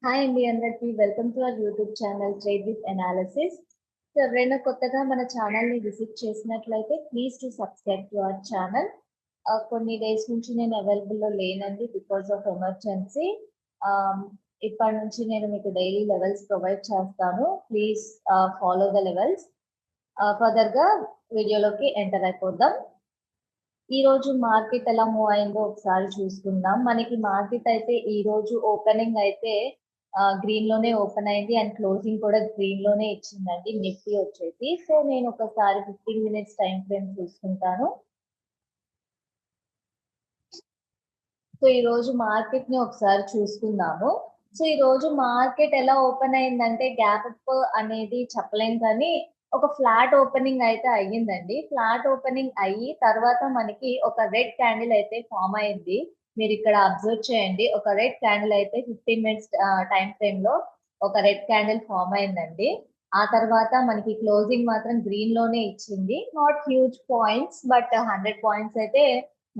Hi అండి అందరికి welcome to our YouTube channel trade with analysis. So ఎవరైనా కొత్తగా మన ఛానల్ ని విజిట్ చేసినట్లయితే please to subscribe to our channel. కొన్ని డేస్ నుంచి నేను అవైలబుల్ లో లేనండి బికాస్ ఆఫ్ ఎమర్జెన్సీ. ఇప్పటి నుంచి నేను మీకు డైలీ లెవెల్స్ ప్రొవైడ్ చేస్తాను. Please follow the levels. Further గా వీడియోలోకి ఎంటర్ అయిపోదాం. ఈ రోజు మార్కెట్ ఎలా మూవ్ అయిందో ఒకసారి చూసుకుందాం. మనకి మార్కెట్ అయితే ఈ రోజు ఓపెనింగ్ అయితే గ్రీన్ లోనే ఓపెన్ అయింది అండ్ క్లోజింగ్ కూడా గ్రీన్ లోనే ఇచ్చిందండి నిఫ్టీ వచ్చేసి. సో నేను ఒకసారి 15 మినిట్స్ టైం ఫ్రేమ్ చూసుకుంటాను. సో ఈ రోజు మార్కెట్ ని ఒకసారి చూసుకుందాము. సో ఈ రోజు మార్కెట్ ఎలా ఓపెన్ అయిందంటే గ్యాప్ అప్ అనేది చెప్పలేం కానీ ఒక ఫ్లాట్ ఓపెనింగ్ అయితే అయ్యిందండి. ఫ్లాట్ ఓపెనింగ్ అయ్యి తర్వాత మనకి ఒక రెడ్ క్యాండిల్ అయితే ఫామ్ అయింది. మీరు ఇక్కడ అబ్జర్వ్ చేయండి. ఒక రెడ్ క్యాండిల్ అయితే 15 మినిట్స్ టైం ఫ్రేమ్ లో ఒక రెడ్ క్యాండిల్ ఫామ్ అయిందండి. ఆ తర్వాత మనకి క్లోజింగ్ మాత్రం గ్రీన్ లోనే ఇచ్చింది. Not huge points but 100 points అయితే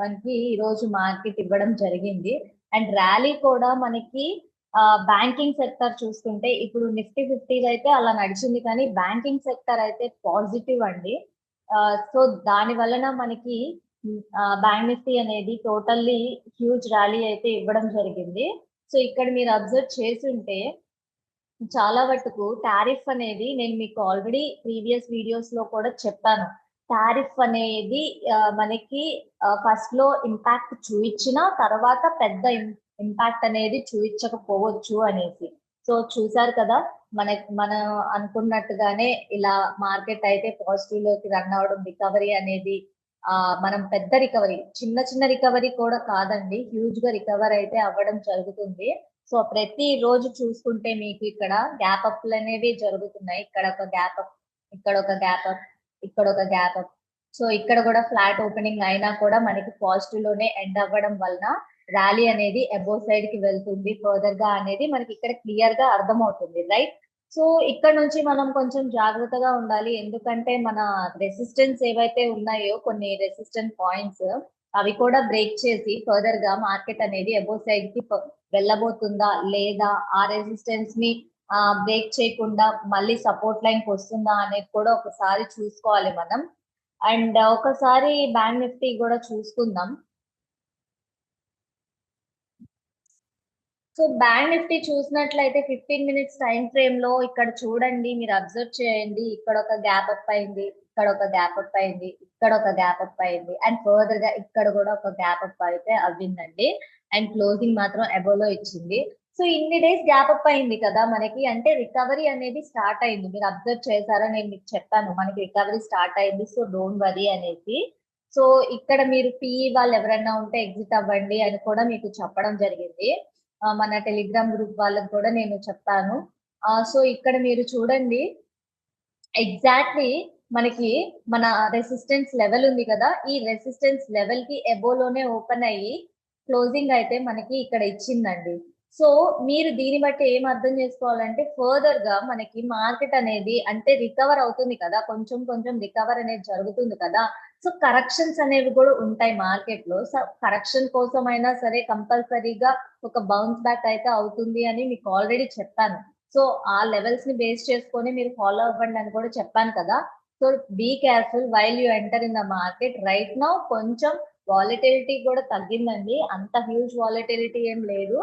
మనకి ఈ రోజు మార్కెట్ ఇవ్వడం జరిగింది. అండ్ ర్యాలీ కూడా మనకి బ్యాంకింగ్ సెక్టర్ చూసుకుంటే ఇప్పుడు నిఫ్టీ 50 అయితే అలా నడిచింది కానీ బ్యాంకింగ్ సెక్టర్ అయితే పాజిటివ్ అండి. సో దాని వలన మనకి బ్యాంక్ నిఫ్టీ అనేది టోటల్లీ హ్యూజ్ ర్యాలీ అయితే ఇవ్వడం జరిగింది. సో ఇక్కడ మీరు అబ్జర్వ్ చేసి ఉంటే చాలా వరకు టారిఫ్ అనేది నేను మీకు ఆల్రెడీ ప్రీవియస్ వీడియోస్ లో కూడా చెప్పాను. టారిఫ్ అనేది మనకి ఫస్ట్ లో ఇంపాక్ట్ చూయించిన తర్వాత పెద్ద ఇంపాక్ట్ అనేది చూయించకపోవచ్చు అనేసి. సో చూసారు కదా, మనం అనుకున్నట్టుగానే ఇలా మార్కెట్ అయితే పాజిటివ్ లోకి రన్ అవడం, రికవరీ అనేది మనం పెద్ద రికవరీ, చిన్న చిన్న రికవరీ కూడా కాదండి, హ్యూజ్ గా రికవర్ అయితే అవ్వడం జరుగుతుంది. సో ప్రతి రోజు చూసుకుంటే మీకు ఇక్కడ గ్యాప్ అప్లు అనేవి జరుగుతున్నాయి. ఇక్కడ ఒక గ్యాప్ అప్, ఇక్కడ ఒక గ్యాప్ అప్, ఇక్కడ ఒక గ్యాప్ అప్. సో ఇక్కడ కూడా ఫ్లాట్ ఓపెనింగ్ అయినా కూడా మనకి పాజిటివ్ లోనే ఎండ్ అవ్వడం వలన ర్యాలీ అనేది అబోవ్ సైడ్ కి వెళ్తుంది ఫర్దర్ గా అనేది మనకి ఇక్కడ క్లియర్ గా అర్థమవుతుంది, రైట్? సో ఇక్కడ నుంచి మనం కొంచెం జాగ్రత్తగా ఉండాలి. ఎందుకంటే మన రెసిస్టెన్స్ ఏవైతే ఉన్నాయో కొన్ని రెసిస్టెంట్ పాయింట్స్ అవి కూడా బ్రేక్ చేసి ఫర్దర్ గా మార్కెట్ అనేది అబోవ్ సైడ్ కి వెళ్ళబోతుందా లేదా, ఆ రెసిస్టెన్స్ ని బ్రేక్ చేయకుండా మళ్ళీ సపోర్ట్ లైన్ కి వస్తుందా అనేది కూడా ఒకసారి చూసుకోవాలి మనం. అండ్ ఒకసారి బ్యాంక్ నిఫ్టీ కూడా చూసుకుందాం. సో బ్యాంక్ నిఫ్టీ చూసినట్లయితే 15 మినిట్స్ టైం ఫ్రేమ్ లో ఇక్కడ చూడండి, మీరు అబ్జర్వ్ చేయండి. ఇక్కడ ఒక గ్యాప్ అప్ అయింది, ఇక్కడ ఒక గ్యాప్ అప్ అయింది, ఇక్కడ ఒక గ్యాప్ అప్ అయింది అండ్ ఫర్దర్ గా ఇక్కడ కూడా ఒక గ్యాప్ అప్ అయితే అవ్విందండి. అండ్ క్లోజింగ్ మాత్రం అబోవ్ లో ఇచ్చింది. సో ఇన్ని డేస్ గ్యాప్ అప్ అయింది కదా మనకి, అంటే రికవరీ అనేది స్టార్ట్ అయింది. మీరు అబ్జర్వ్ చేశారా, నేను మీకు చెప్పాను మనకి రికవరీ స్టార్ట్ అయింది, సో డోంట్ వరీ అనేసి. సో ఇక్కడ మీరు పిఈ వాళ్ళు ఎవరైనా ఉంటే ఎగ్జిట్ అవ్వండి అని కూడా మీకు చెప్పడం జరిగింది. మన టెలిగ్రామ్ గ్రూప్ వాళ్ళకి కూడా నేను చెప్పాను. సో ఇక్కడ మీరు చూడండి, ఎగ్జాక్ట్లీ మనకి మన రెసిస్టెన్స్ లెవెల్ ఉంది కదా, ఈ రెసిస్టెన్స్ లెవెల్ కి అబోవ్ లోనే ఓపెన్ అయ్యి క్లోజింగ్ అయితే మనకి ఇక్కడ ఇచ్చిందండి. సో మీరు దీన్ని బట్టి ఏం అర్థం చేసుకోవాలంటే ఫర్దర్ గా మనకి మార్కెట్ అనేది అంటే రికవర్ అవుతుంది కదా, కొంచెం కొంచెం రికవర్ అనేది జరుగుతుంది కదా. సో కరెక్షన్స్ అనేవి కూడా ఉంటాయి మార్కెట్ లో. సో కరెక్షన్ కోసం అయినా సరే కంపల్సరీగా ఒక బౌన్స్ బ్యాక్ అయితే అవుతుంది అని మీకు ఆల్రెడీ చెప్పాను. సో ఆ లెవెల్స్ ని బేస్ చేసుకొని మీరు ఫాలో అవ్వండి అని కూడా చెప్పాను కదా. So be careful while you enter in the market. Right now కొంచెం వాలటిలిటీ కూడా తగ్గిందండి, అంత హ్యూజ్ వాలటిలిటీ ఏం లేదు.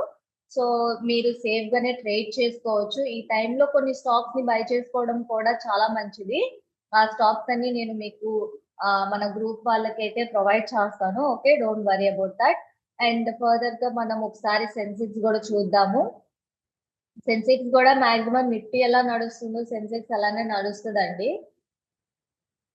సో మీరు సేఫ్ గానే ట్రేడ్ చేసుకోవచ్చు. ఈ టైంలో కొన్ని స్టాక్స్ ని బై చేసుకోవడం కూడా చాలా మంచిది. ఆ స్టాక్స్ అన్ని నేను మీకు మన గ్రూప్ వాళ్ళకైతే ప్రొవైడ్ చేస్తాను. Okay, don't worry about that. And further గా మనం ఒకసారి సెన్సెక్స్ కూడా చూద్దాము. సెన్సెక్స్ కూడా మాక్సిమం నిఫ్టీ ఎలా నడుస్తుందో సెన్సెక్స్ అలానే నడుస్తుందండి.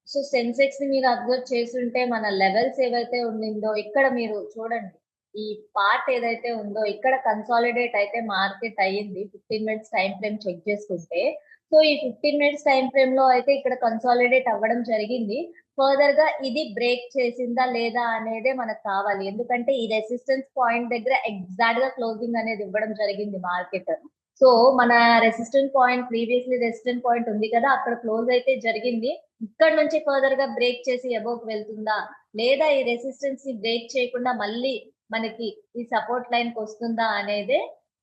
సో సెన్సెక్స్ ని మీరు అబ్జర్వ్ చేస్తుంటే మన లెవెల్స్ ఏవైతే ఉండిందో ఇక్కడ మీరు చూడండి, ఈ పార్ట్ ఏదైతే ఉందో ఇక్కడ కన్సాలిడేట్ అయితే మార్కెట్ అయ్యింది. 15 మినిట్స్ టైం ఫ్రేమ్ చెక్ చేసుకుంటే, సో ఈ 15 మినిట్స్ టైం ఫ్రేమ్ లో అయితే ఇక్కడ కన్సాలిడేట్ అవ్వడం జరిగింది. ఫర్దర్ గా ఇది బ్రేక్ చేసిందా లేదా అనేదే మనకు కావాలి, ఎందుకంటే ఈ రెసిస్టెన్స్ పాయింట్ దగ్గర ఎగ్జాక్ట్ గా క్లోజింగ్ అనేది ఇవ్వడం జరిగింది మార్కెట్. సో మన resistant point, previously resistant point ఉంది కదా, అక్కడ క్లోజ్ అయితే జరిగింది. ఇక్కడ నుంచి ఫర్దర్ గా బ్రేక్ చేసి అబోవ్ వెళ్తుందా లేదా, ఈ రెసిస్టెన్స్ ని బ్రేక్ చేయకుండా మళ్ళీ మనకి ఈ సపోర్ట్ లైన్ కి వస్తుందా అనేదే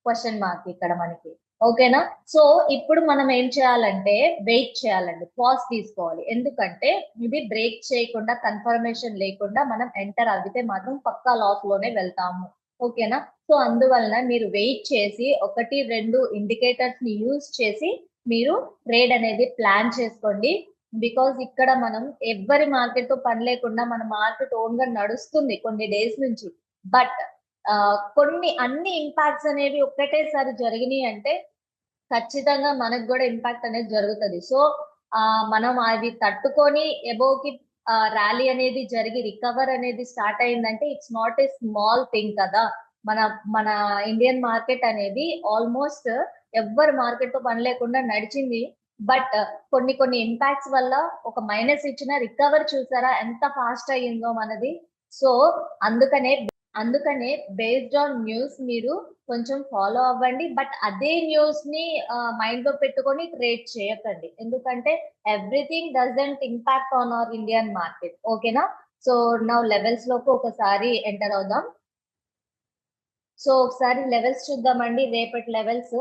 క్వశ్చన్ మార్క్ ఇక్కడ మనకి. ఓకేనా? సో ఇప్పుడు మనం ఏం చేయాలంటే వెయిట్ చేయాలండి, పాజ్ తీసుకోవాలి. ఎందుకంటే ఇది బ్రేక్ చేయకుండా, కన్ఫర్మేషన్ లేకుండా మనం ఎంటర్ అవితే మాత్రం పక్కా లాస్ లోనే వెళ్తాము. ఓకేనా? సో అందువలన మీరు వెయిట్ చేసి 1-2 ఇండికేటర్స్ ని యూజ్ చేసి మీరు ట్రేడ్ అనేది ప్లాన్ చేసుకోండి. బికాజ్ ఇక్కడ మనం ఎవ్వరి మార్కెట్ తో పని లేకుండా మన మార్కెట్ ఓన్ గా నడుస్తుంది కొన్ని డేస్ నుంచి. బట్ కొన్ని అన్ని ఇంపాక్ట్స్ అనేవి ఒక్కటేసారి జరిగినాయి అంటే ఖచ్చితంగా మనకు కూడా ఇంపాక్ట్ అనేది జరుగుతుంది. సో మనం అది తట్టుకొని ఎబోవ్ కి ర్యాలీ అనేది జరిగి రికవర్ అనేది స్టార్ట్ అయిందంటే it's not a small thing కదా. మన మన ఇండియన్ మార్కెట్ అనేది ఆల్మోస్ట్ ఎవ్వరు మార్కెట్ తో పని లేకుండా నడిచింది. బట్ కొన్ని ఇంపాక్ట్స్ వల్ల ఒక మైనస్ ఇచ్చిన రికవర్ చూసారా ఎంత ఫాస్ట్ అయ్యిందో మనది. సో అందుకనే బేస్డ్ ఆన్ న్యూస్ మీరు కొంచెం ఫాలో అవ్వండి. బట్ అదే న్యూస్ ని మైండ్ లో పెట్టుకొని ట్రేడ్ చేయకండి. ఎందుకంటే everything doesn't impact on our Indian market. ఓకేనా? సో నా లెవెల్స్ లోకి ఒకసారి ఎంటర్ అవుదాం. సో ఒకసారి లెవెల్స్ చూద్దామండి, రేపటి లెవెల్స్.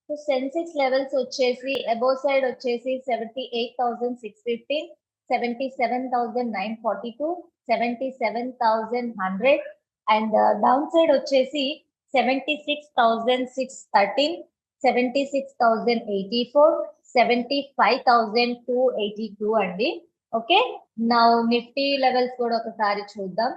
సో సెన్సెక్స్ లెవెల్స్ వచ్చేసి అబోవ్ సైడ్ వచ్చేసి 78,615, 77,942, 77,100 అండ్ డౌన్ సైడ్ వచ్చేసి 76,613, 76,084, 75,282 అండి. ఓకే, నా నిఫ్టీ లెవెల్స్ కూడా ఒకసారి చూద్దాం.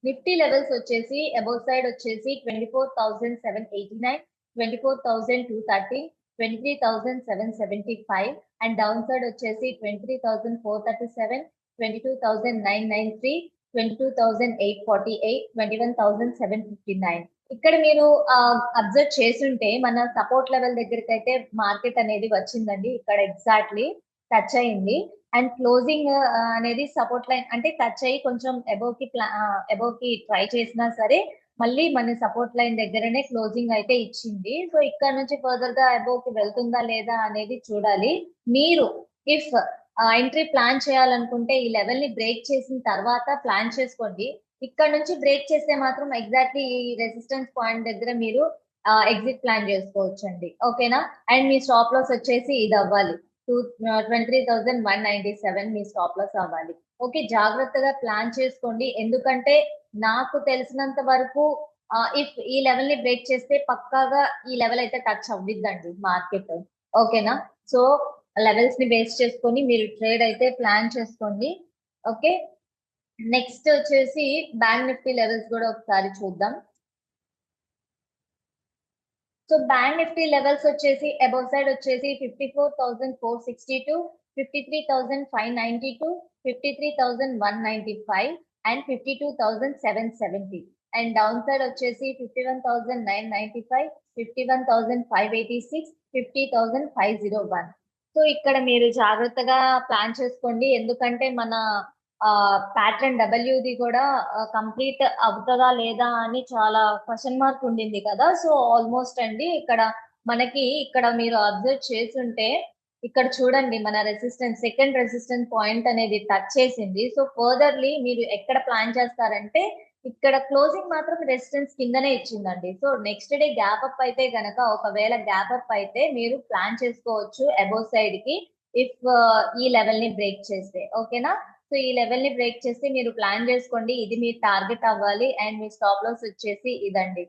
నిఫ్టీ లెవెల్స్ వచ్చేసి అబోవ్ సైడ్ వచ్చేసి 24,789, 24,230, 23,775 అండ్ డౌన్ సైడ్ వచ్చేసి 23,437, 22,993, 22,848, 21,759. ఇక్కడ మీరు అబ్జర్వ్ చేస్తుంటే మన సపోర్ట్ లెవెల్ దగ్గరికి అయితే మార్కెట్ అనేది వచ్చిందండి. ఇక్కడ ఎగ్జాక్ట్లీ టచ్ అయింది అండ్ క్లోజింగ్ అనేది సపోర్ట్ లైన్ అంటే టచ్ అయ్యి కొంచెం అబోవ్ కి ట్రై చేసినా సరే మళ్ళీ మన సపోర్ట్ లైన్ దగ్గరనే క్లోజింగ్ అయితే ఇచ్చింది. సో ఇక్కడ నుంచి ఫర్దర్ గా అబోవ్ కి వెళ్తుందా లేదా అనేది చూడాలి. మీరు ఇఫ్ ఎంట్రీ ప్లాన్ చేయాలనుకుంటే ఈ లెవెల్ ని బ్రేక్ చేసిన తర్వాత ప్లాన్ చేసుకోండి. ఇక్కడ నుంచి బ్రేక్ చేస్తే మాత్రం ఎగ్జాక్ట్లీ ఈ రెసిస్టెన్స్ పాయింట్ దగ్గర మీరు ఎగ్జిట్ ప్లాన్ చేసుకోవచ్చు అండి. ఓకేనా? అండ్ మీ స్టాప్ లాస్ వచ్చేసి ఇది అవ్వాలి, 23,197 మీ స్టాప్ లాస్ అవ్వాలి. ఓకే, జాగ్రత్తగా ప్లాన్ చేసుకోండి. ఎందుకంటే నాకు తెలిసినంత వరకు ఇఫ్ ఈ లెవెల్ ని బ్రేక్ చేస్తే పక్కాగా ఈ లెవెల్ అయితే టచ్ అవ్విద్దండి మార్కెట్. ఓకేనా? సో లెవెల్స్ ని బేస్ చేసుకొని మీరు ట్రేడ్ అయితే ప్లాన్ చేసుకోండి. ఓకే, నెక్స్ట్ వచ్చేసి బ్యాంక్ నిఫ్టీ లెవెల్స్ కూడా ఒకసారి చూద్దాం. సో బ్యాంక్ నిఫ్టీ లెవెల్స్ వచ్చేసి అబోవ్ సైడ్ వచ్చేసి 54,462, 53,592, 53,195 అండ్ 52,770 అండ్ డౌన్ సైడ్ వచ్చేసి 51,995, 51,586, 50,501. సో ఇక్కడ మీరు జాగ్రత్తగా ప్లాన్ చేసుకోండి. ఎందుకంటే మన ప్యాటర్న్ డబ్ల్యూది కూడా కంప్లీట్ అవుతుందా లేదా అని చాలా క్వశ్చన్ మార్క్ ఉండింది కదా. సో ఆల్మోస్ట్ అండి ఇక్కడ మనకి ఇక్కడ మీరు అబ్జర్వ్ చేస్తుంటే ఇక్కడ చూడండి మన రెసిస్టెన్స్ సెకండ్ రెసిస్టెన్స్ పాయింట్ అనేది టచ్ చేసింది. సో ఫర్దర్లీ మీరు ఎక్కడ ప్లాన్ చేస్తారంటే ఇక్కడ క్లోజింగ్ మాత్రం రెసిస్టెన్స్ కిందనే ఇచ్చిందండి. So next day gap up అయితే గనక ఒకవేళ గ్యాప్ అప్ అయితే మీరు ప్లాన్ చేసుకోవచ్చు అబోవ్ సైడ్ కి ఇఫ్ ఈ లెవెల్ ని బ్రేక్ చేస్తే. ఓకేనా? సో ఈ లెవెల్ ని బ్రేక్ చేస్తే మీరు ప్లాన్ చేసుకోండి, ఇది మీ టార్గెట్ అవ్వాలి అండ్ మీ స్టాప్ లాస్ వచ్చేసి ఇదండి.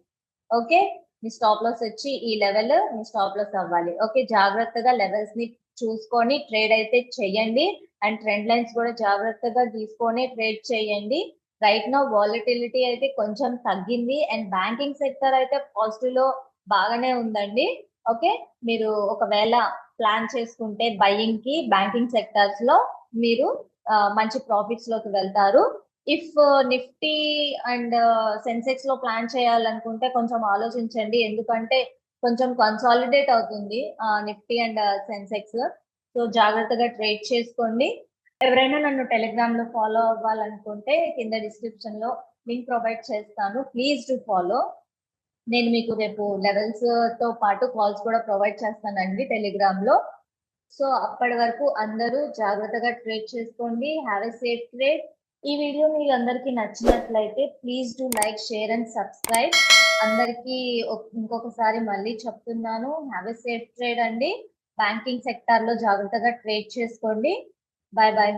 ఓకే, మీ స్టాప్ లాస్ వచ్చి ఈ లెవెల్ మీ స్టాప్ లాస్ అవ్వాలి. ఓకే, జాగ్రత్తగా లెవెల్స్ ని చూసుకొని ట్రేడ్ అయితే చెయ్యండి అండ్ ట్రెండ్ లైన్స్ కూడా జాగ్రత్తగా తీసుకొని ట్రేడ్ చేయండి. రైట్ నో వాలటిలిటీ అయితే కొంచెం తగ్గింది అండ్ బ్యాంకింగ్ సెక్టర్ అయితే పాజిటివ్ లో బాగానే ఉందండి. ఓకే, మీరు ఒకవేళ ప్లాన్ చేసుకుంటే బయింగ్ కి బ్యాంకింగ్ సెక్టర్స్ లో మీరు మంచి ప్రాఫిట్స్ లోకి వెళ్తారు. ఇఫ్ నిఫ్టీ అండ్ సెన్సెక్స్ లో ప్లాన్ చేయాలనుకుంటే కొంచెం ఆలోచించండి. ఎందుకంటే కొంచెం కన్సాలిడేట్ అవుతుంది నిఫ్టీ అండ్ సెన్సెక్స్. సో జాగ్రత్తగా ట్రేడ్ చేసుకోండి. ఎవరైనా నన్ను టెలిగ్రామ్ లో ఫాలో అవ్వాలనుకుంటే కింద డిస్క్రిప్షన్ లో లింక్ ప్రొవైడ్ చేస్తాను, ప్లీజ్ డు ఫాలో. నేను మీకు రేపు లెవెల్స్ తో పాటు కాల్స్ కూడా ప్రొవైడ్ చేస్తానండి టెలిగ్రామ్ లో. సో అప్పటి వరకు అందరూ జాగ్రత్తగా ట్రేడ్ చేసుకోండి. Have a safe trade. ఈ వీడియో మీకు అందరికీ నచ్చినట్లయితే please do like, share and subscribe. అందరికీ ఇంకొకసారి మళ్ళీ చెప్తున్నాను. హ్యావ్ ఎ సేఫ్ ట్రేడ్ అండి. బ్యాంకింగ్ సెక్టార్ లో జాగ్రత్తగా ట్రేడ్ చేసుకోండి. Bye bye.